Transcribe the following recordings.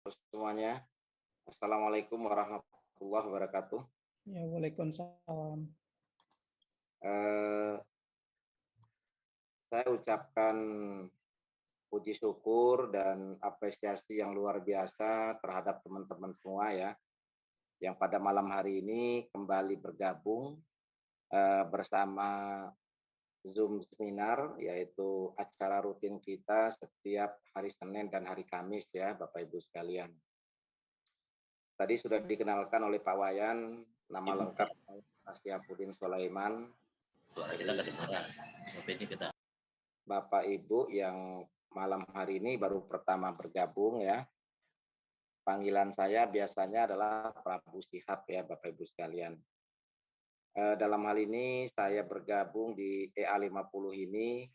Semuanya. Assalamualaikum warahmatullahi wabarakatuh. Ya, Waalaikumsalam. Eh, saya ucapkan puji syukur dan apresiasi yang luar biasa terhadap teman-teman semua ya, yang pada malam hari ini kembali bergabung bersama Zoom seminar, yaitu acara rutin kita setiap hari Senin dan hari Kamis ya, Bapak Ibu sekalian. Tadi sudah dikenalkan oleh Pak Wayan, nama lengkap Asyafuddin Sulaiman. Suara kita nggak dengar. Ini kita. Bapak Ibu yang malam hari ini baru pertama bergabung ya. Panggilan saya biasanya adalah Prabu Shihab ya Bapak Ibu sekalian. Dalam hal ini saya bergabung di EA50 ini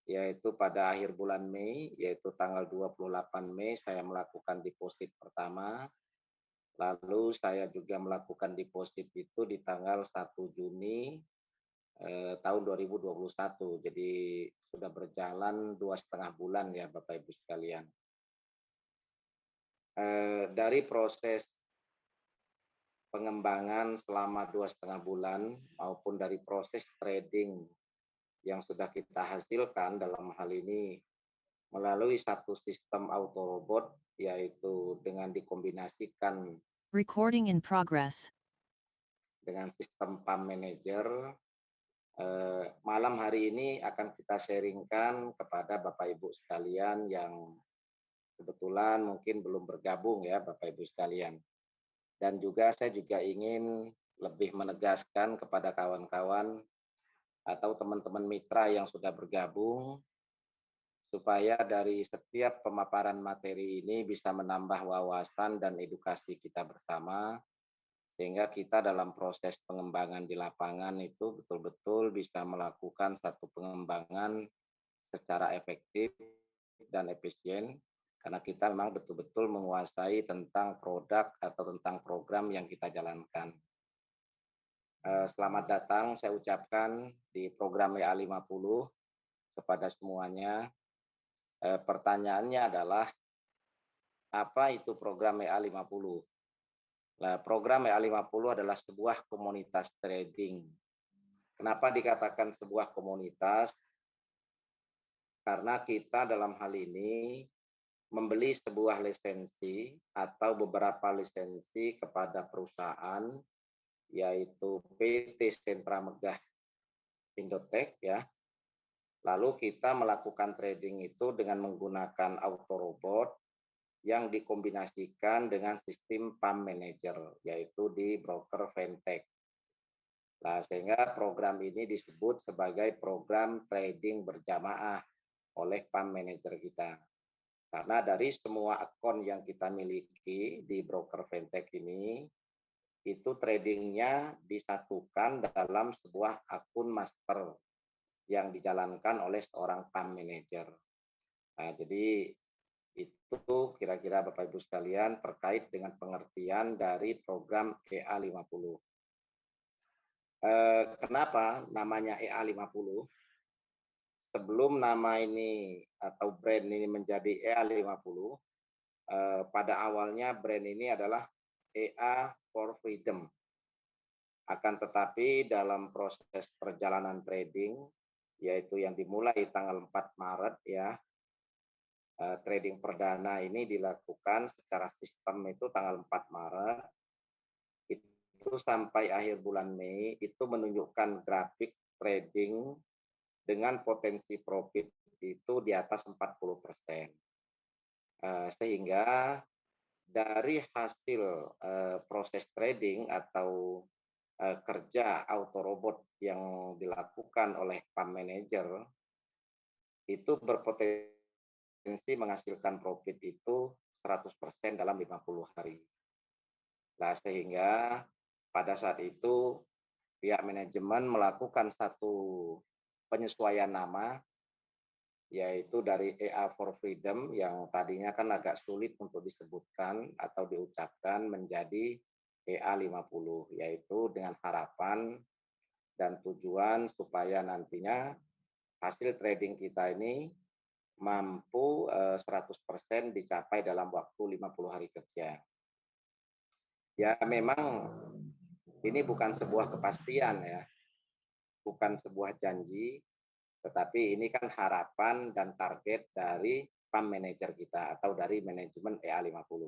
yaitu pada akhir bulan Mei, yaitu tanggal 28 Mei saya melakukan deposit pertama. Lalu saya juga melakukan deposit itu di tanggal 1 Juni tahun 2021. Jadi sudah berjalan 2,5 bulan ya Bapak Ibu sekalian. Dari proses pengembangan selama 2,5 bulan maupun dari proses trading yang sudah kita hasilkan dalam hal ini melalui satu sistem auto robot, yaitu dengan dikombinasikan Recording in progress. dengan sistem pump manager. Malam hari ini akan kita sharingkan kepada Bapak Ibu sekalian yang kebetulan mungkin belum bergabung ya Bapak Ibu sekalian. Dan juga saya juga ingin lebih menegaskan kepada kawan-kawan atau teman-teman mitra yang sudah bergabung supaya dari setiap pemaparan materi ini bisa menambah wawasan dan edukasi kita bersama, sehingga kita dalam proses pengembangan di lapangan itu betul-betul bisa melakukan satu pengembangan secara efektif dan efisien, karena kita memang betul-betul menguasai tentang produk atau tentang program yang kita jalankan. Selamat datang saya ucapkan di program WA50 kepada semuanya. Pertanyaannya adalah, apa itu program WA50? Nah, program WA50 adalah sebuah komunitas trading. Kenapa dikatakan sebuah komunitas? Karena kita dalam hal ini membeli sebuah lisensi atau beberapa lisensi kepada perusahaan, yaitu PT Sentra Megah Indotech ya. Lalu kita melakukan trading itu dengan menggunakan auto robot yang dikombinasikan dengan sistem pump manager, yaitu di broker Fintech. Nah, sehingga program ini disebut sebagai program trading berjamaah oleh pump manager kita. Karena dari semua akun yang kita miliki di broker Fintech ini, itu tradingnya disatukan dalam sebuah akun master yang dijalankan oleh seorang pump manager. Nah, jadi itu kira-kira Bapak Ibu sekalian terkait dengan pengertian dari program EA50. Kenapa namanya EA50? Sebelum nama ini atau brand ini menjadi EA50, pada awalnya brand ini adalah EA for Freedom. Akan tetapi dalam proses perjalanan trading, yaitu yang dimulai tanggal 4 Maret ya, trading perdana ini dilakukan secara sistem itu tanggal 4 Maret, itu sampai akhir bulan Mei itu menunjukkan grafik trading dengan potensi profit itu di atas 40%. Sehingga dari hasil proses trading atau kerja auto robot yang dilakukan oleh pump manager itu berpotensi menghasilkan profit itu 100% dalam 50 hari. Nah, sehingga pada saat itu pihak manajemen melakukan satu penyesuaian nama, yaitu dari EA for Freedom yang tadinya kan agak sulit untuk disebutkan atau diucapkan menjadi EA50, yaitu dengan harapan dan tujuan supaya nantinya hasil trading kita ini mampu 100% dicapai dalam waktu 50 hari kerja. Ya memang ini bukan sebuah kepastian ya, bukan sebuah janji, tetapi ini kan harapan dan target dari PAM manager kita atau dari manajemen EA50.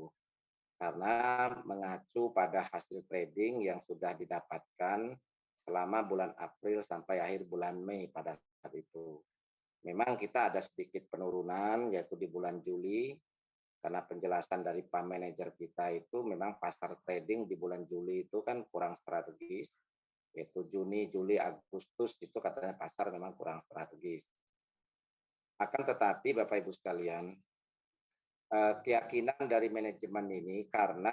Karena mengacu pada hasil trading yang sudah didapatkan selama bulan April sampai akhir bulan Mei pada saat itu. Memang kita ada sedikit penurunan yaitu di bulan Juli, karena penjelasan dari PAM manager kita itu memang pasar trading di bulan Juli itu kan kurang strategis, yaitu Juni, Juli, Agustus itu katanya pasar memang kurang strategis. Akan tetapi Bapak Ibu sekalian, keyakinan dari manajemen ini karena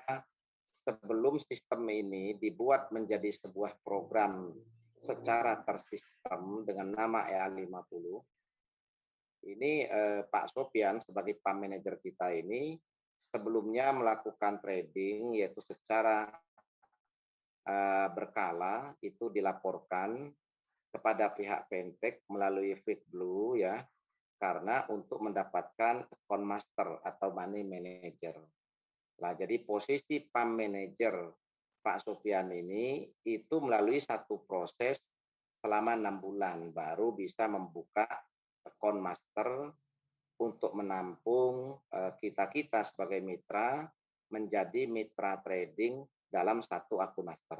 sebelum sistem ini dibuat menjadi sebuah program secara tersistem dengan nama EA50, ini Pak Sopyan sebagai PAM manager kita ini sebelumnya melakukan trading yaitu secara berkala itu dilaporkan kepada pihak Fintech melalui Fitblue ya, karena untuk mendapatkan account master atau money manager. Nah, jadi posisi PAM manager Pak Sopyan ini itu melalui satu proses selama 6 bulan baru bisa membuka account master untuk menampung kita-kita sebagai mitra menjadi mitra trading dalam satu akun master.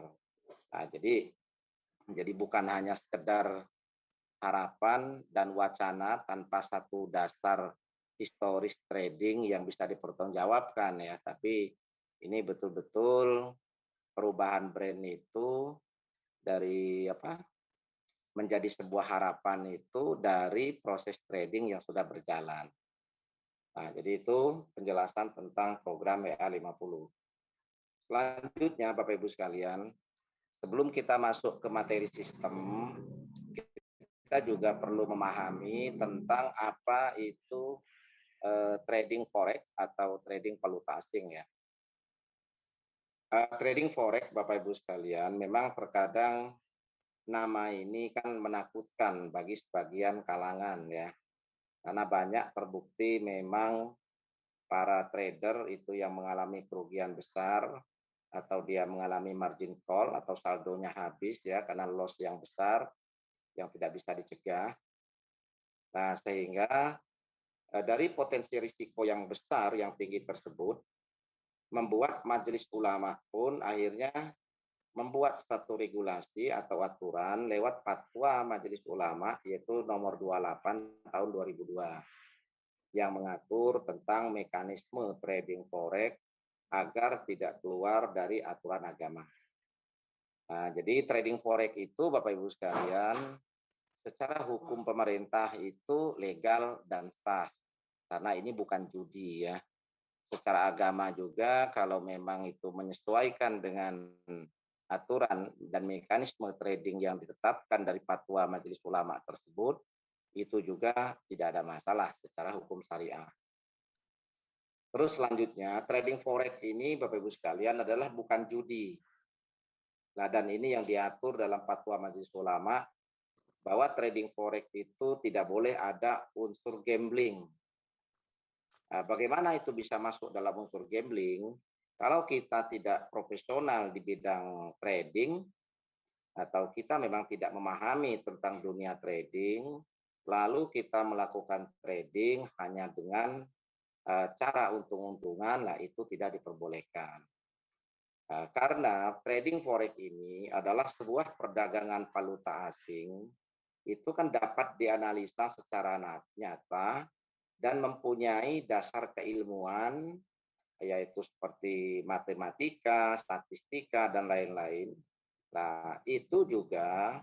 Nah, jadi bukan hanya sekedar harapan dan wacana tanpa satu dasar historis trading yang bisa dipertanggungjawabkan ya, tapi ini betul-betul perubahan brand itu dari menjadi sebuah harapan itu dari proses trading yang sudah berjalan. Nah, jadi itu penjelasan tentang program WA50. Selanjutnya Bapak Ibu sekalian, sebelum kita masuk ke materi sistem, kita juga perlu memahami tentang apa itu trading forex atau trading valuta asing ya. Trading forex Bapak Ibu sekalian memang terkadang nama ini kan menakutkan bagi sebagian kalangan ya. Karena banyak terbukti memang para trader itu yang mengalami kerugian besar atau dia mengalami margin call atau saldonya habis ya karena loss yang besar yang tidak bisa dicegah. Nah, sehingga dari potensi risiko yang besar yang tinggi tersebut membuat Majelis Ulama pun akhirnya membuat satu regulasi atau aturan lewat fatwa Majelis Ulama yaitu nomor 28 tahun 2002 yang mengatur tentang mekanisme trading forex agar tidak keluar dari aturan agama. Nah, jadi trading forex itu Bapak Ibu sekalian secara hukum pemerintah itu legal dan sah karena ini bukan judi ya. Secara agama juga kalau memang itu menyesuaikan dengan aturan dan mekanisme trading yang ditetapkan dari fatwa Majelis Ulama tersebut, itu juga tidak ada masalah secara hukum syariah. Terus selanjutnya, trading forex ini Bapak Ibu sekalian adalah bukan judi. Nah, dan ini yang diatur dalam fatwa Majelis Ulama bahwa trading forex itu tidak boleh ada unsur gambling. Nah, bagaimana itu bisa masuk dalam unsur gambling? Kalau kita tidak profesional di bidang trading, atau kita memang tidak memahami tentang dunia trading, lalu kita melakukan trading hanya dengan cara untung-untungan, nah itu tidak diperbolehkan. Karena trading forex ini adalah sebuah perdagangan valuta asing, itu kan dapat dianalisa secara nyata dan mempunyai dasar keilmuan yaitu seperti matematika, statistika dan lain-lain. Nah, itu juga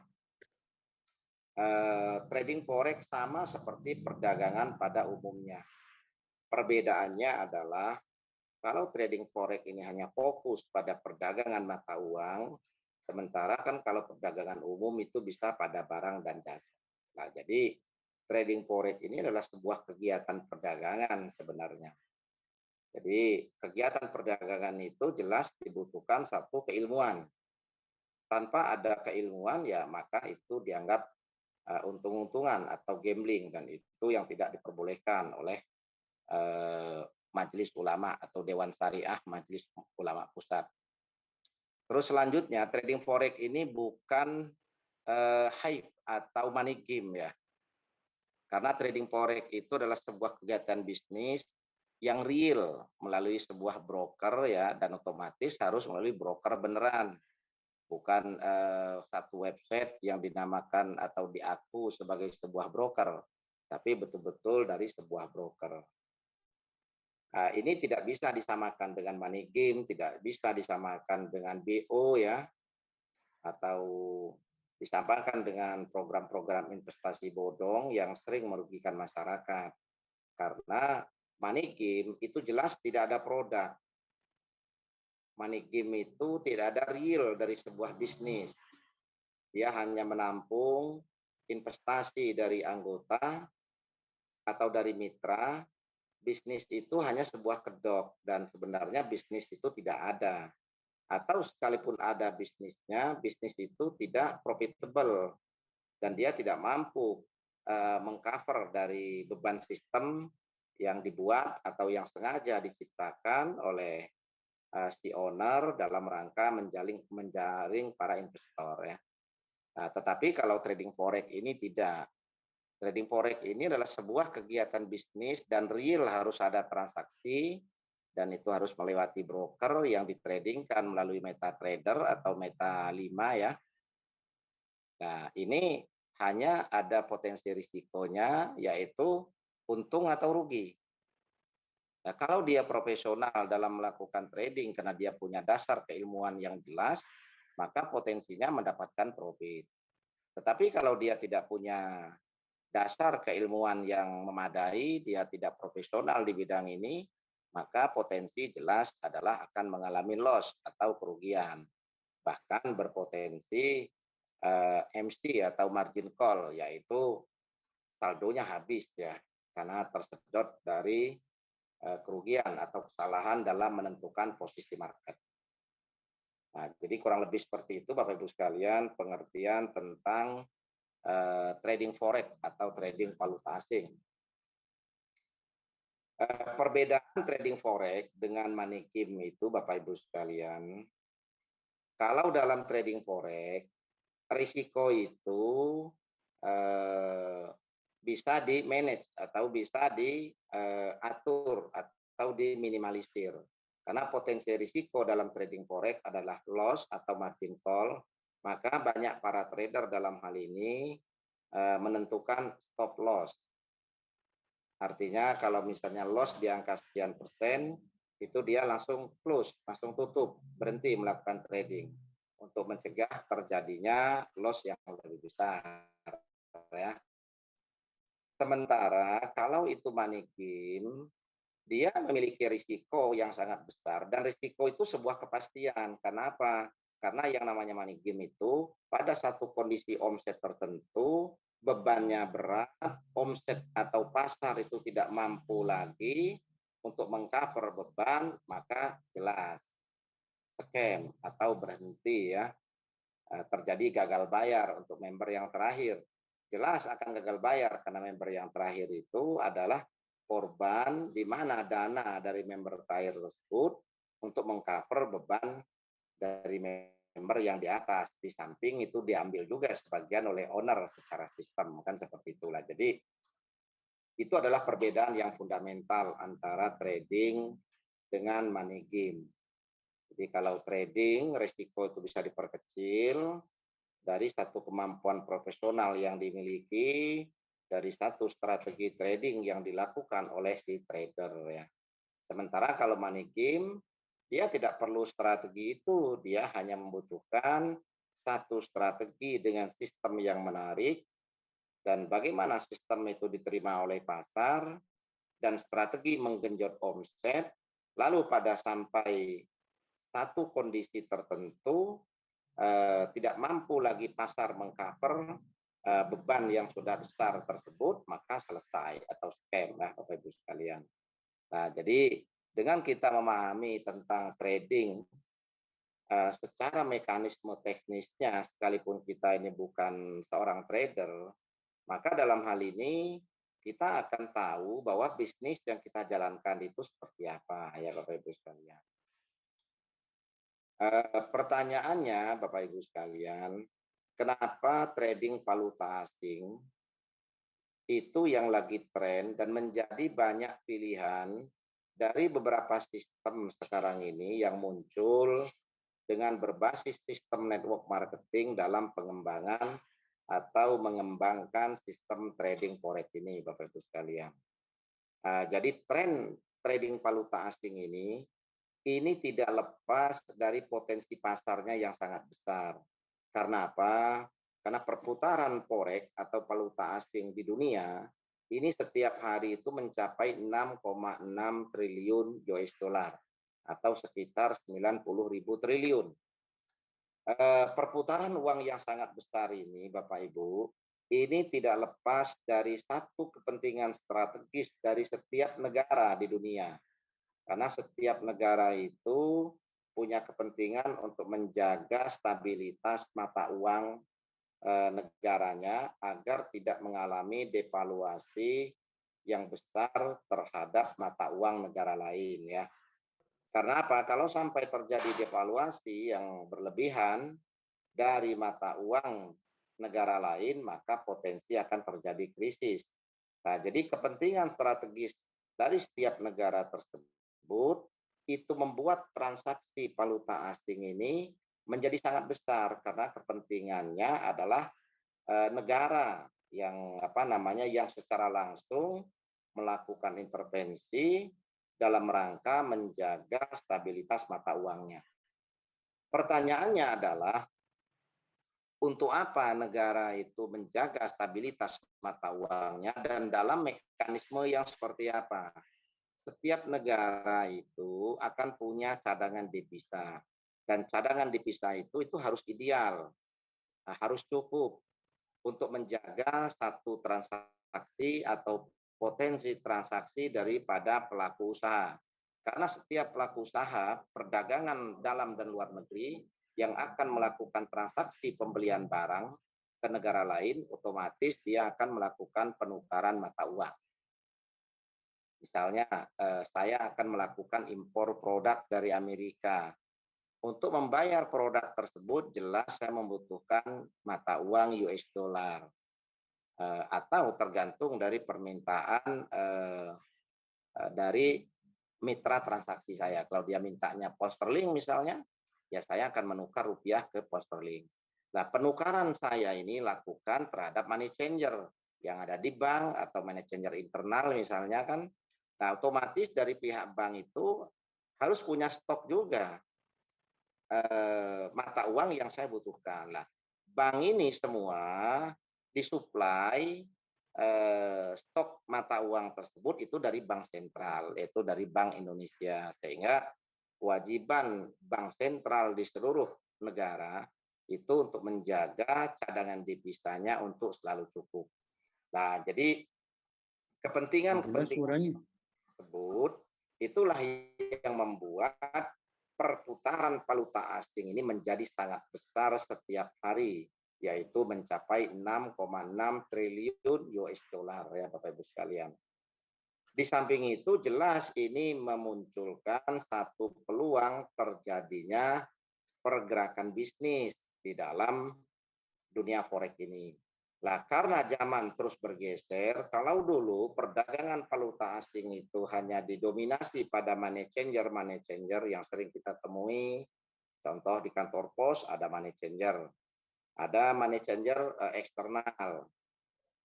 trading forex sama seperti perdagangan pada umumnya. Perbedaannya adalah kalau trading forex ini hanya fokus pada perdagangan mata uang, sementara kan kalau perdagangan umum itu bisa pada barang dan jasa. Nah, jadi trading forex ini adalah sebuah kegiatan perdagangan sebenarnya. Jadi kegiatan perdagangan itu jelas dibutuhkan satu keilmuan. Tanpa ada keilmuan ya maka itu dianggap untung-untungan atau gambling, dan itu yang tidak diperbolehkan oleh Majelis Ulama atau Dewan Syariah Majelis Ulama Pusat. Terus selanjutnya, trading forex ini bukan hype atau money game ya. Karena trading forex itu adalah sebuah kegiatan bisnis yang real melalui sebuah broker ya, dan otomatis harus melalui broker beneran. Bukan satu website yang dinamakan atau diaku sebagai sebuah broker, tapi betul-betul dari sebuah broker. Nah, ini tidak bisa disamakan dengan money game, tidak bisa disamakan dengan BO ya, atau disamakan dengan program-program investasi bodong yang sering merugikan masyarakat. Karena money game itu jelas tidak ada produk. Money game itu tidak ada real dari sebuah bisnis. Dia hanya menampung investasi dari anggota atau dari mitra. Bisnis itu hanya sebuah kedok, dan sebenarnya bisnis itu tidak ada. Atau sekalipun ada bisnisnya, bisnis itu tidak profitable dan dia tidak mampu mengcover dari beban sistem yang dibuat atau yang sengaja diciptakan oleh si owner dalam rangka menjaring para investor ya. Nah, tetapi kalau trading forex ini tidak. Trading forex ini adalah sebuah kegiatan bisnis dan real harus ada transaksi, dan itu harus melewati broker yang ditradingkan melalui MetaTrader atau Meta 5 ya. Nah, ini hanya ada potensi risikonya, yaitu untung atau rugi. Nah, kalau dia profesional dalam melakukan trading karena dia punya dasar keilmuan yang jelas, maka potensinya mendapatkan profit. Tetapi kalau dia tidak punya dasar keilmuan yang memadai, dia tidak profesional di bidang ini, maka potensi jelas adalah akan mengalami loss atau kerugian. Bahkan berpotensi MC atau margin call, yaitu saldonya habis ya, karena tersedot dari kerugian atau kesalahan dalam menentukan posisi market. Nah, jadi kurang lebih seperti itu Bapak Ibu sekalian pengertian tentang trading forex atau trading valuta asing. Perbedaan trading forex dengan money game itu Bapak Ibu sekalian, kalau dalam trading forex risiko itu bisa di manage atau bisa diatur atau diminimalisir. Karena potensi risiko dalam trading forex adalah loss atau margin call, maka banyak para trader dalam hal ini menentukan stop loss. Artinya kalau misalnya loss di angka sekian persen, itu dia langsung close, langsung tutup, berhenti melakukan trading untuk mencegah terjadinya loss yang lebih besar. Ya. Sementara kalau itu money game, dia memiliki risiko yang sangat besar, dan risiko itu sebuah kepastian. Kenapa? Karena yang namanya money game itu pada satu kondisi omset tertentu, bebannya berat, omset atau pasar itu tidak mampu lagi untuk mengcover beban, maka jelas scam atau berhenti ya, terjadi gagal bayar untuk member yang terakhir. Jelas akan gagal bayar karena member yang terakhir itu adalah korban di mana dana dari member terakhir tersebut untuk mengcover beban dari member yang di atas. Di samping itu diambil juga sebagian oleh owner secara sistem, kan seperti itulah. Jadi itu adalah perbedaan yang fundamental antara trading dengan money game. Jadi kalau trading risiko itu bisa diperkecil dari satu kemampuan profesional yang dimiliki, dari satu strategi trading yang dilakukan oleh si trader ya. Sementara kalau money game, dia tidak perlu strategi itu, dia hanya membutuhkan satu strategi dengan sistem yang menarik, dan bagaimana sistem itu diterima oleh pasar, dan strategi menggenjot omset, lalu pada sampai satu kondisi tertentu, tidak mampu lagi pasar mengcover beban yang sudah besar tersebut, maka selesai atau scam ya Bapak Ibu sekalian. Nah, jadi dengan kita memahami tentang trading secara mekanisme teknisnya, sekalipun kita ini bukan seorang trader, Maka dalam hal ini kita akan tahu bahwa bisnis yang kita jalankan itu seperti apa ya Bapak Ibu sekalian. Pertanyaannya Bapak Ibu sekalian, kenapa trading valuta asing itu yang lagi tren dan menjadi banyak pilihan dari beberapa sistem sekarang ini yang muncul dengan berbasis sistem network marketing dalam pengembangan atau mengembangkan sistem trading forex ini, Bapak Ibu sekalian. Jadi tren trading valuta asing ini tidak lepas dari potensi pasarnya yang sangat besar. Karena apa? Karena perputaran forex atau valuta asing di dunia ini setiap hari itu mencapai 6,6 triliun US dollar atau sekitar 90.000 triliun. Perputaran uang yang sangat besar ini, Bapak Ibu, ini tidak lepas dari satu kepentingan strategis dari setiap negara di dunia. Karena setiap negara itu punya kepentingan untuk menjaga stabilitas mata uang negaranya agar tidak mengalami devaluasi yang besar terhadap mata uang negara lain ya. Karena apa? Kalau sampai terjadi devaluasi yang berlebihan dari mata uang negara lain, maka potensi akan terjadi krisis. Nah, jadi kepentingan strategis dari setiap negara tersebut itu membuat transaksi valuta asing ini menjadi sangat besar karena kepentingannya adalah negara yang yang secara langsung melakukan intervensi dalam rangka menjaga stabilitas mata uangnya. Pertanyaannya adalah untuk apa negara itu menjaga stabilitas mata uangnya dan dalam mekanisme yang seperti apa? Setiap negara itu akan punya cadangan devisa dan cadangan devisa itu harus ideal, harus cukup untuk menjaga satu transaksi atau potensi transaksi daripada pelaku usaha. Karena setiap pelaku usaha perdagangan dalam dan luar negeri yang akan melakukan transaksi pembelian barang ke negara lain, otomatis dia akan melakukan penukaran mata uang. Misalnya, saya akan melakukan impor produk dari Amerika. Untuk membayar produk tersebut, jelas saya membutuhkan mata uang US dollar. Atau tergantung dari permintaan dari mitra transaksi saya. Kalau dia mintanya pound sterling misalnya, ya saya akan menukar rupiah ke pound sterling. Nah, penukaran saya ini lakukan terhadap money changer yang ada di bank atau money changer internal misalnya kan. Nah, otomatis dari pihak bank itu harus punya stok juga mata uang yang saya butuhkan. Nah, bank ini semua disuplai stok mata uang tersebut itu dari bank sentral, yaitu dari Bank Indonesia, sehingga kewajiban bank sentral di seluruh negara itu untuk menjaga cadangan devisanya untuk selalu cukup. Nah, jadi kepentingan tersebut itulah yang membuat perputaran valuta asing ini menjadi sangat besar setiap hari, yaitu mencapai 6,6 triliun US dollar ya Bapak Ibu sekalian. Di samping itu jelas ini memunculkan satu peluang terjadinya pergerakan bisnis di dalam dunia forex ini. Nah, karena zaman terus bergeser, kalau dulu perdagangan valuta asing itu hanya didominasi pada money changer yang sering kita temui, contoh di kantor pos ada money changer eksternal,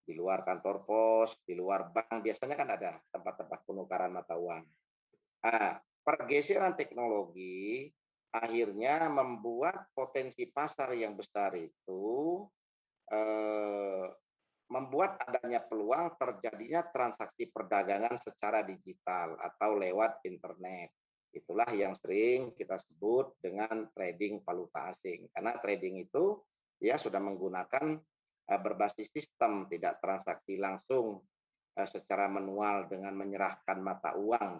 di luar kantor pos, di luar bank, biasanya kan ada tempat-tempat penukaran mata uang. Nah, pergeseran teknologi akhirnya membuat potensi pasar yang besar itu membuat adanya peluang terjadinya transaksi perdagangan secara digital atau lewat internet. Itulah yang sering kita sebut dengan trading valuta asing. Karena trading itu ya sudah menggunakan berbasis sistem, tidak transaksi langsung secara manual dengan menyerahkan mata uang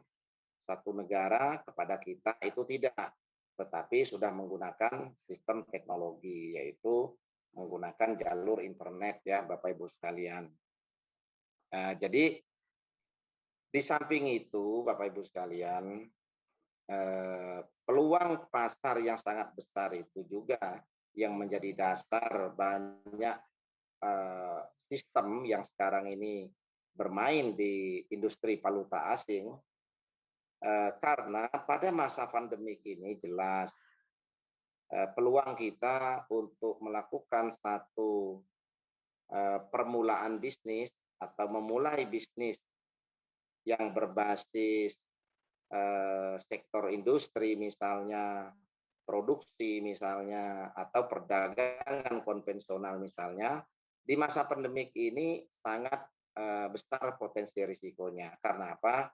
satu negara kepada kita, itu tidak. Tetapi sudah menggunakan sistem teknologi, yaitu menggunakan jalur internet ya Bapak Ibu sekalian. Jadi di samping itu Bapak Ibu sekalian, peluang pasar yang sangat besar itu juga yang menjadi dasar banyak sistem yang sekarang ini bermain di industri valuta asing, karena pada masa pandemik ini jelas peluang kita untuk melakukan satu permulaan bisnis atau memulai bisnis yang berbasis sektor industri misalnya, produksi misalnya, atau perdagangan konvensional misalnya, di masa pandemik ini sangat besar potensi risikonya. Karena apa?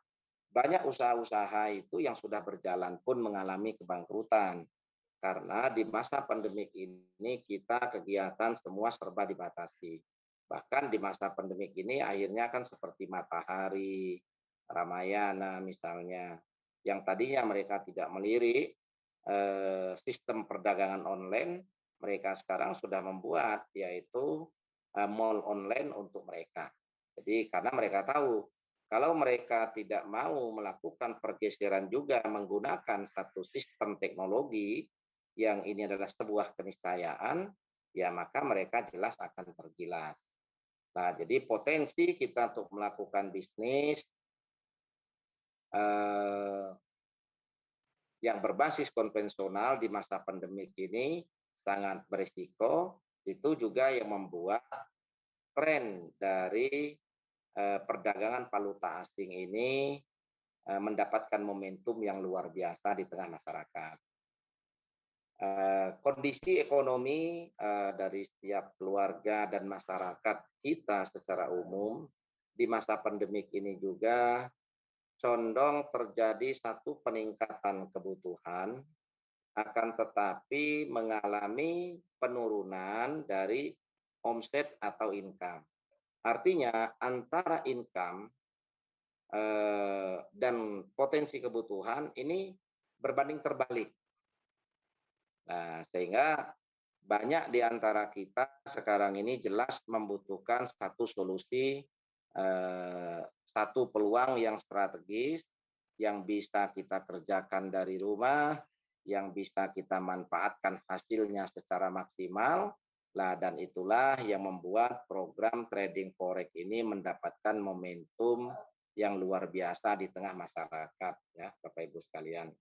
Banyak usaha-usaha itu yang sudah berjalan pun mengalami kebangkrutan. Karena di masa pandemik ini kita kegiatan semua serba dibatasi. Bahkan di masa pandemik ini akhirnya kan seperti Matahari, Ramayana misalnya, yang tadinya mereka tidak melirik sistem perdagangan online, mereka sekarang sudah membuat yaitu mall online untuk mereka. Jadi karena mereka tahu kalau mereka tidak mau melakukan pergeseran juga menggunakan satu sistem teknologi yang ini adalah sebuah keniscayaan, ya maka mereka jelas akan tergilas. Nah, jadi potensi kita untuk melakukan bisnis yang berbasis konvensional di masa pandemik ini sangat berisiko, itu juga yang membuat tren dari perdagangan valuta asing ini mendapatkan momentum yang luar biasa di tengah masyarakat. Kondisi ekonomi dari setiap keluarga dan masyarakat kita secara umum di masa pandemik ini juga condong terjadi satu peningkatan kebutuhan, akan tetapi mengalami penurunan dari omset atau income. Artinya antara income dan potensi kebutuhan ini berbanding terbalik. Nah, sehingga banyak di antara kita sekarang ini jelas membutuhkan satu solusi, satu peluang yang strategis, yang bisa kita kerjakan dari rumah, yang bisa kita manfaatkan hasilnya secara maksimal, dan itulah yang membuat program trading forex ini mendapatkan momentum yang luar biasa di tengah masyarakat, ya Bapak Ibu sekalian.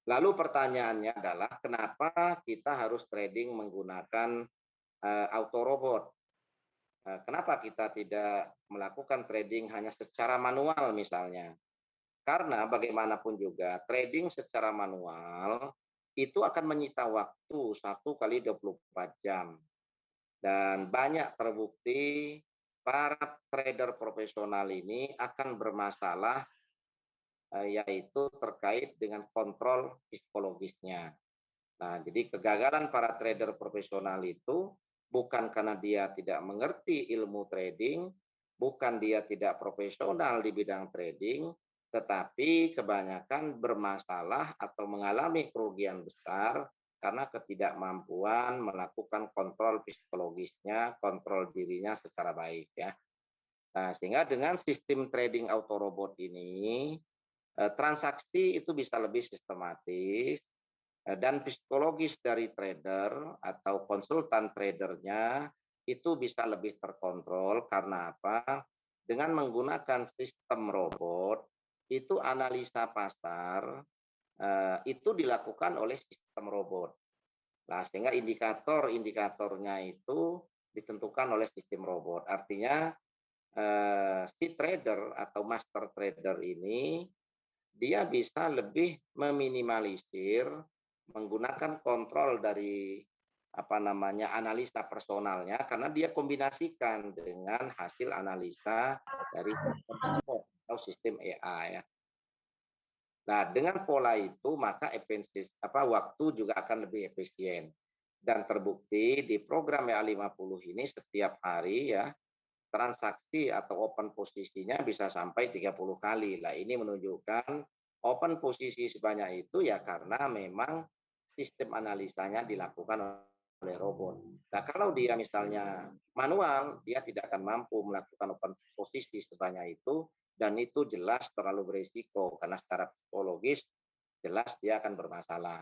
Lalu pertanyaannya adalah kenapa kita harus trading menggunakan auto robot? Kenapa kita tidak melakukan trading hanya secara manual misalnya? Karena bagaimanapun juga trading secara manual itu akan menyita waktu 1x24 jam. Dan banyak terbukti para trader profesional ini akan bermasalah yaitu terkait dengan kontrol psikologisnya. Nah, jadi kegagalan para trader profesional itu bukan karena dia tidak mengerti ilmu trading, bukan dia tidak profesional di bidang trading, tetapi kebanyakan bermasalah atau mengalami kerugian besar karena ketidakmampuan melakukan kontrol psikologisnya, kontrol dirinya secara baik ya. Nah, sehingga dengan sistem trading auto robot ini transaksi itu bisa lebih sistematis dan psikologis dari trader atau konsultan tradernya itu bisa lebih terkontrol. Karena apa? Dengan menggunakan sistem robot itu analisa pasar itu dilakukan oleh sistem robot. Nah, sehingga indikator-indikatornya itu ditentukan oleh sistem robot. Artinya si trader atau master trader ini dia bisa lebih meminimalisir menggunakan kontrol dari analisa personalnya karena dia kombinasikan dengan hasil analisa dari atau sistem AI ya. Nah, dengan pola itu maka waktu juga akan lebih efisien. Dan terbukti di program WA50 ini setiap hari ya transaksi atau open posisinya bisa sampai 30 kali. Nah, ini menunjukkan open posisi sebanyak itu ya karena memang sistem analisanya dilakukan oleh robot. Nah, kalau dia misalnya manual, dia tidak akan mampu melakukan open posisi sebanyak itu, dan itu jelas terlalu berisiko karena secara psikologis jelas dia akan bermasalah.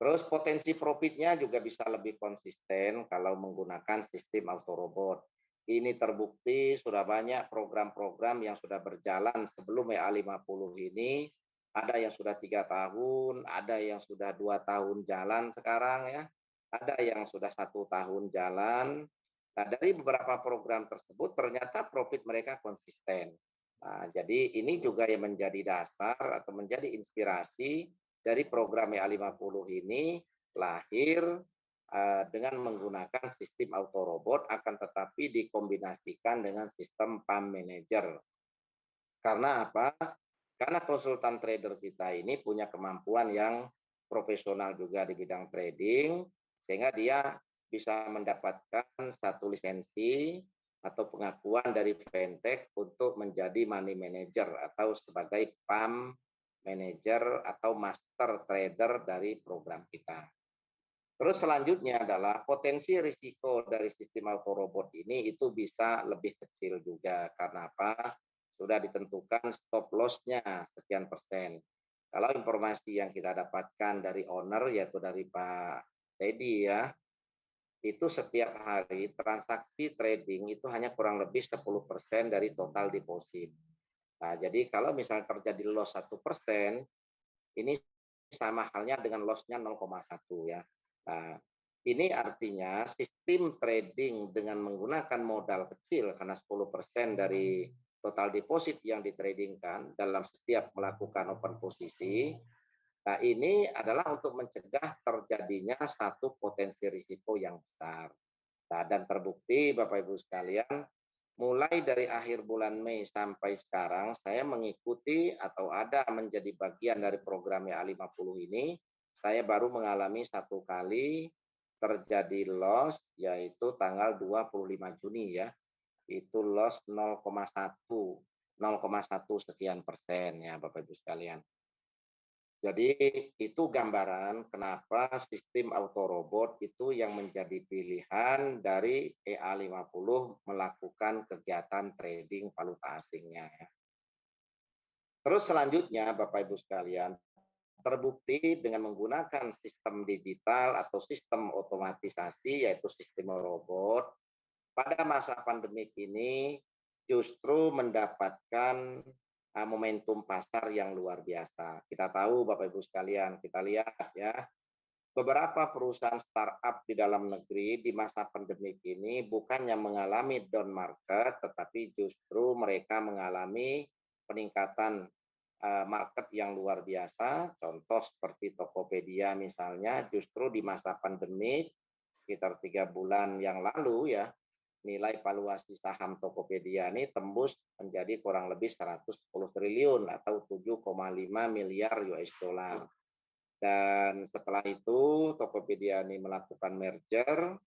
Terus potensi profitnya juga bisa lebih konsisten kalau menggunakan sistem auto robot. Ini terbukti sudah banyak program-program yang sudah berjalan sebelum EA50 ini. Ada yang sudah 3 tahun, ada yang sudah 2 tahun jalan sekarang ya. Ada yang sudah 1 tahun jalan. Nah, dari beberapa program tersebut ternyata profit mereka konsisten. Nah, jadi ini juga yang menjadi dasar atau menjadi inspirasi dari program EA50 ini lahir dengan menggunakan sistem auto robot, akan tetapi dikombinasikan dengan sistem PAM manager. Karena apa? Karena konsultan trader kita ini punya kemampuan yang profesional juga di bidang trading, sehingga dia bisa mendapatkan satu lisensi atau pengakuan dari Fintech untuk menjadi money manager atau sebagai PAM manager atau master trader dari program kita. Terus selanjutnya adalah potensi risiko dari sistem auto robot ini itu bisa lebih kecil juga. Karena apa? Sudah ditentukan stop loss-nya sekian persen. Kalau informasi yang kita dapatkan dari owner, yaitu dari Pak Teddy ya, itu setiap hari transaksi trading itu hanya kurang lebih 10% dari total deposit. Nah, jadi kalau misalnya terjadi loss 1%, ini sama halnya dengan loss-nya 0,1 ya. Nah, ini artinya sistem trading dengan menggunakan modal kecil karena 10% dari total deposit yang ditradingkan dalam setiap melakukan open posisi. Nah, ini adalah untuk mencegah terjadinya satu potensi risiko yang besar. Nah, dan terbukti Bapak Ibu sekalian, mulai dari akhir bulan Mei sampai sekarang, saya mengikuti atau ada menjadi bagian dari program EA50 ini, saya baru mengalami 1 kali terjadi loss, yaitu tanggal 25 Juni ya, itu loss 0,1 sekian persen ya Bapak Ibu sekalian. Jadi itu gambaran kenapa sistem auto robot itu yang menjadi pilihan dari EA50 melakukan kegiatan trading valuta asingnya. Terus selanjutnya Bapak Ibu sekalian, terbukti dengan menggunakan sistem digital atau sistem otomatisasi yaitu sistem robot, pada masa pandemik ini justru mendapatkan momentum pasar yang luar biasa. Kita tahu Bapak Ibu sekalian, kita lihat ya, beberapa perusahaan startup di dalam negeri di masa pandemik ini bukannya mengalami down market, tetapi justru mereka mengalami peningkatan market yang luar biasa. Contoh seperti Tokopedia misalnya, justru di masa pandemik sekitar 3 bulan yang lalu ya, nilai valuasi saham Tokopedia ini tembus menjadi kurang lebih 110 triliun atau 7,5 miliar US dollar. Dan setelah itu Tokopedia ini melakukan merger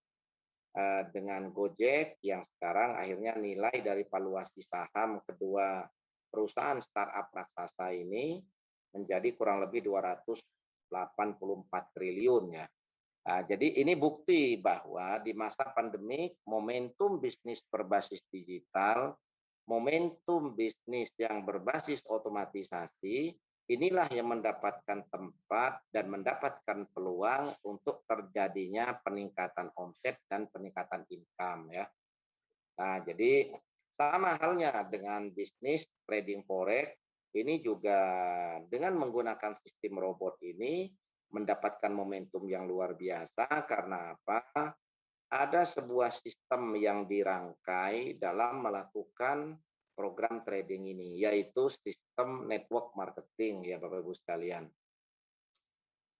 dengan Gojek yang sekarang akhirnya nilai dari valuasi saham kedua perusahaan startup raksasa ini menjadi kurang lebih 284 triliun ya. Nah, jadi ini bukti bahwa di masa pandemik momentum bisnis berbasis digital, momentum bisnis yang berbasis otomatisasi, inilah yang mendapatkan tempat dan mendapatkan peluang untuk terjadinya peningkatan omset dan peningkatan income ya. Nah, jadi sama halnya dengan bisnis trading forex, ini juga dengan menggunakan sistem robot ini mendapatkan momentum yang luar biasa. Karena apa? Ada sebuah sistem yang dirangkai dalam melakukan program trading ini, yaitu sistem network marketing ya Bapak Ibu sekalian.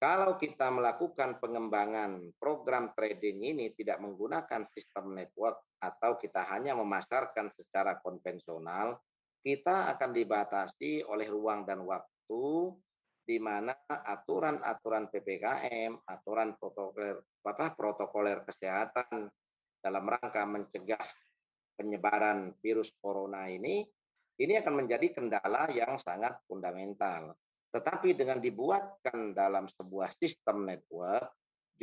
Kalau kita melakukan pengembangan program trading ini tidak menggunakan sistem network atau kita hanya memasarkan secara konvensional, kita akan dibatasi oleh ruang dan waktu di mana aturan-aturan PPKM, aturan protokoler kesehatan dalam rangka mencegah penyebaran virus corona ini akan menjadi kendala yang sangat fundamental. Tetapi dengan dibuatkan dalam sebuah sistem network,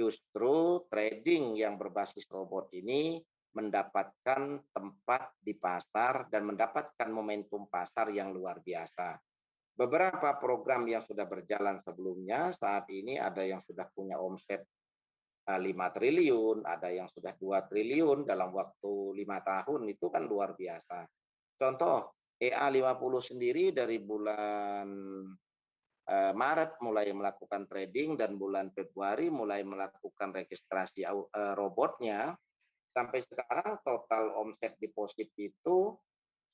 justru trading yang berbasis robot ini mendapatkan tempat di pasar dan mendapatkan momentum pasar yang luar biasa. Beberapa program yang sudah berjalan sebelumnya saat ini ada yang sudah punya omset 5 triliun, ada yang sudah 2 triliun dalam waktu 5 tahun, itu kan luar biasa. Contoh, EA50 sendiri dari bulan Maret mulai melakukan trading dan bulan Februari mulai melakukan registrasi robotnya. Sampai sekarang total omset deposit itu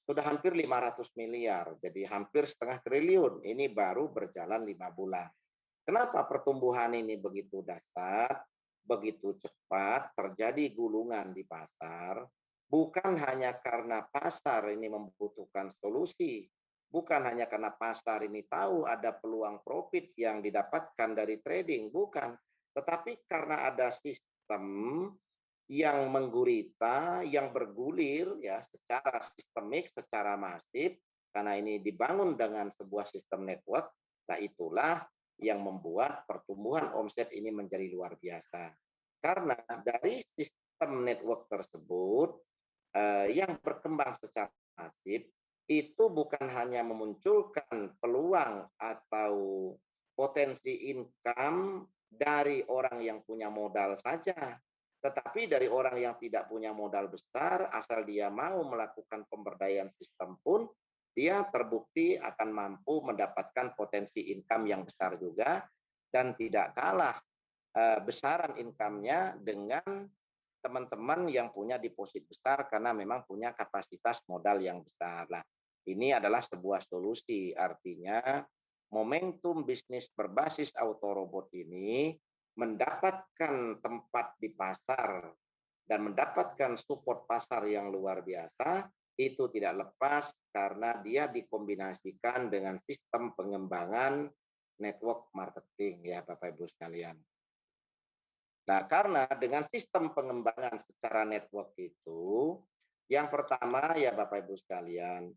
sudah hampir 500 miliar, jadi hampir setengah triliun. Ini baru berjalan 5 bulan. Kenapa pertumbuhan ini begitu dahsyat, begitu cepat, terjadi gulungan di pasar? Bukan hanya karena pasar ini membutuhkan solusi, bukan hanya karena pasar ini tahu ada peluang profit yang didapatkan dari trading, bukan. Tetapi karena ada sistem yang menggurita, yang bergulir ya secara sistemik, secara masif, karena ini dibangun dengan sebuah sistem network, nah itulah yang membuat pertumbuhan omset ini menjadi luar biasa. Karena dari sistem network tersebut yang berkembang secara masif, itu bukan hanya memunculkan peluang atau potensi income dari orang yang punya modal saja, tetapi dari orang yang tidak punya modal besar, asal dia mau melakukan pemberdayaan sistem pun, dia terbukti akan mampu mendapatkan potensi income yang besar juga, dan tidak kalah besaran income-nya dengan teman-teman yang punya deposit besar karena memang punya kapasitas modal yang besar. Nah, ini adalah sebuah solusi, artinya momentum bisnis berbasis auto robot ini mendapatkan tempat di pasar dan mendapatkan support pasar yang luar biasa, itu tidak lepas karena dia dikombinasikan dengan sistem pengembangan network marketing ya Bapak Ibu sekalian. Nah, karena dengan sistem pengembangan secara network itu, yang pertama ya Bapak Ibu sekalian,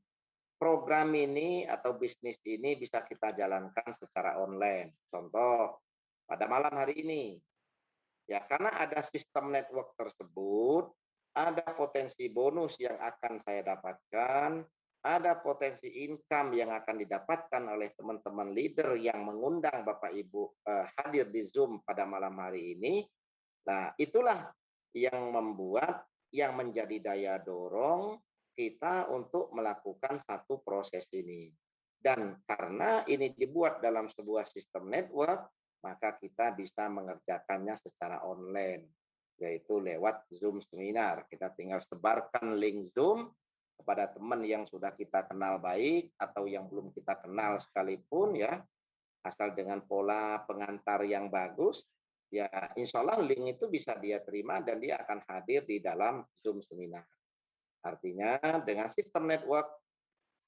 program ini atau bisnis ini bisa kita jalankan secara online. Contoh, pada malam hari ini, ya karena ada sistem network tersebut, ada potensi bonus yang akan saya dapatkan, ada potensi income yang akan didapatkan oleh teman-teman leader yang mengundang Bapak Ibu hadir di Zoom pada malam hari ini. Nah, itulah yang membuat, yang menjadi daya dorong kita untuk melakukan satu proses ini. Dan karena ini dibuat dalam sebuah sistem network, maka kita bisa mengerjakannya secara online, yaitu lewat Zoom seminar. Kita tinggal sebarkan link Zoom kepada teman yang sudah kita kenal baik atau yang belum kita kenal sekalipun ya, asal dengan pola pengantar yang bagus, ya insya Allah link itu bisa dia terima dan dia akan hadir di dalam Zoom seminar. Artinya dengan sistem network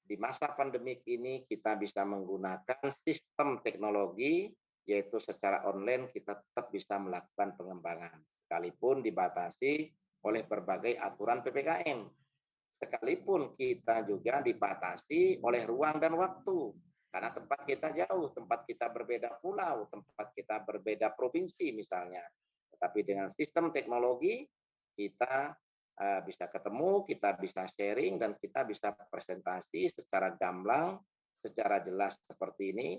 di masa pandemik ini kita bisa menggunakan sistem teknologi, yaitu secara online kita tetap bisa melakukan pengembangan sekalipun dibatasi oleh berbagai aturan PPKM, sekalipun kita juga dibatasi oleh ruang dan waktu karena tempat kita jauh, tempat kita berbeda pulau, tempat kita berbeda provinsi misalnya. Tetapi dengan sistem teknologi kita bisa ketemu, kita bisa sharing, dan kita bisa presentasi secara gamblang, secara jelas seperti ini,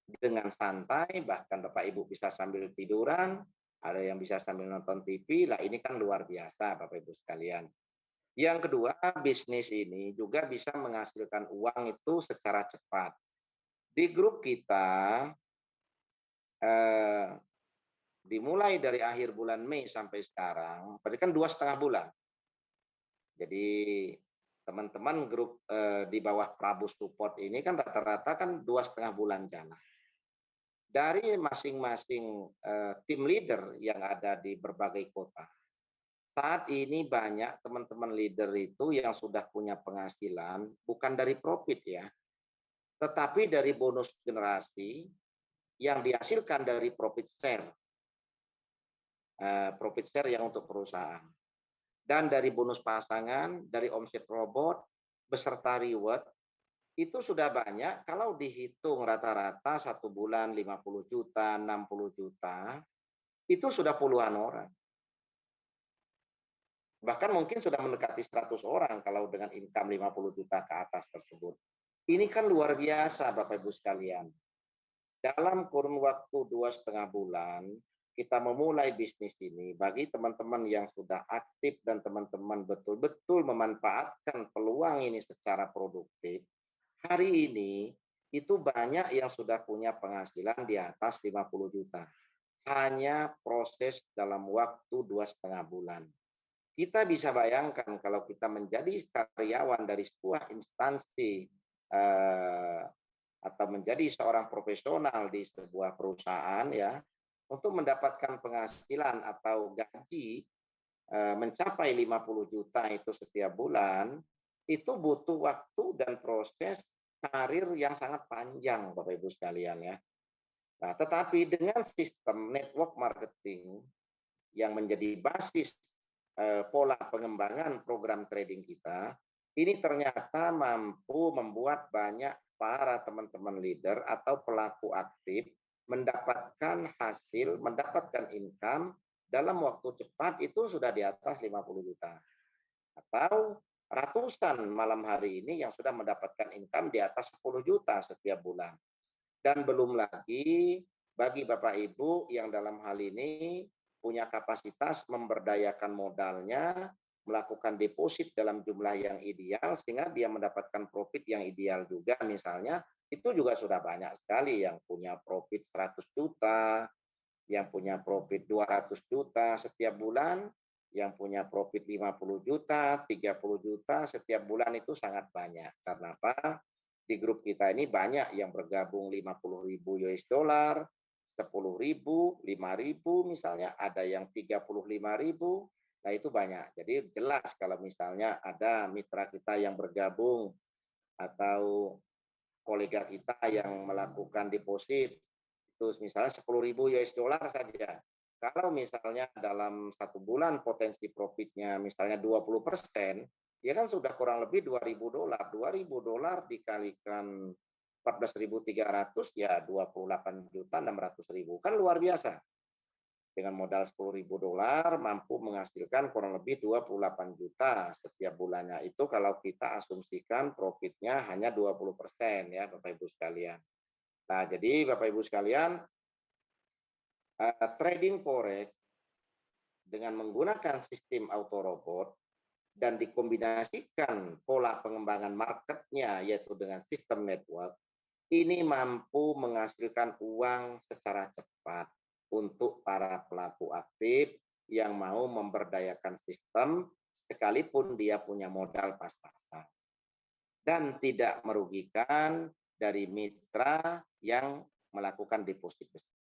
dengan santai, bahkan Bapak Ibu bisa sambil tiduran, ada yang bisa sambil nonton TV, lah ini kan luar biasa Bapak Ibu sekalian. Yang kedua, bisnis ini juga bisa menghasilkan uang itu secara cepat. Di grup kita, dimulai dari akhir bulan Mei sampai sekarang, berarti kan 2,5 bulan. Jadi teman-teman grup di bawah Prabu Support ini kan rata-rata kan 2,5 bulan jalan. Dari masing-masing tim leader yang ada di berbagai kota. Saat ini banyak teman-teman leader itu yang sudah punya penghasilan bukan dari profit ya, tetapi dari bonus generasi yang dihasilkan dari profit share. Profit share yang untuk perusahaan. Dan dari bonus pasangan, dari omset robot, beserta reward, itu sudah banyak. Kalau dihitung rata-rata 1 bulan 50 juta, 60 juta, itu sudah puluhan orang. Bahkan mungkin sudah mendekati 100 orang kalau dengan income 50 juta ke atas tersebut. Ini kan luar biasa Bapak Ibu sekalian. Dalam kurun waktu 2,5 bulan, kita memulai bisnis ini. Bagi teman-teman yang sudah aktif dan teman-teman betul-betul memanfaatkan peluang ini secara produktif, hari ini itu banyak yang sudah punya penghasilan di atas 50 juta. Hanya proses dalam waktu 2,5 bulan. Kita bisa bayangkan kalau kita menjadi karyawan dari sebuah instansi atau menjadi seorang profesional di sebuah perusahaan ya, untuk mendapatkan penghasilan atau gaji mencapai 50 juta itu setiap bulan, itu butuh waktu dan proses karir yang sangat panjang Bapak Ibu sekalian ya. Nah, tetapi dengan sistem network marketing yang menjadi basis pola pengembangan program trading kita, ini ternyata mampu membuat banyak para teman-teman leader atau pelaku aktif mendapatkan hasil, mendapatkan income dalam waktu cepat itu sudah di atas 50 juta. Atau ratusan malam hari ini yang sudah mendapatkan income di atas 10 juta setiap bulan. Dan belum lagi bagi Bapak Ibu yang dalam hal ini punya kapasitas memberdayakan modalnya, melakukan deposit dalam jumlah yang ideal, sehingga dia mendapatkan profit yang ideal juga misalnya, itu juga sudah banyak sekali yang punya profit 100 juta, yang punya profit 200 juta setiap bulan, yang punya profit 50 juta, 30 juta setiap bulan itu sangat banyak. Karena apa? Di grup kita ini banyak yang bergabung 50.000 US dollar, 10.000, 5.000 misalnya, ada yang 35.000, nah itu banyak. Jadi jelas kalau misalnya ada mitra kita yang bergabung atau kolega kita yang melakukan deposit, itu misalnya 10.000 US dollar saja. Kalau misalnya dalam 1 bulan potensi profitnya misalnya 20%, ya kan sudah kurang lebih 2.000 dolar. 2.000 dolar dikalikan 14.300 ya 28.600.000. Kan luar biasa. Dengan modal 10.000 dolar mampu menghasilkan kurang lebih 28 juta setiap bulannya. Itu kalau kita asumsikan profitnya hanya 20% ya Bapak Ibu sekalian. Nah, jadi Bapak Ibu sekalian, trading forex dengan menggunakan sistem auto robot dan dikombinasikan pola pengembangan marketnya yaitu dengan sistem network, ini mampu menghasilkan uang secara cepat untuk para pelaku aktif yang mau memberdayakan sistem sekalipun dia punya modal pas-pasan. Dan tidak merugikan dari mitra yang melakukan deposit besar.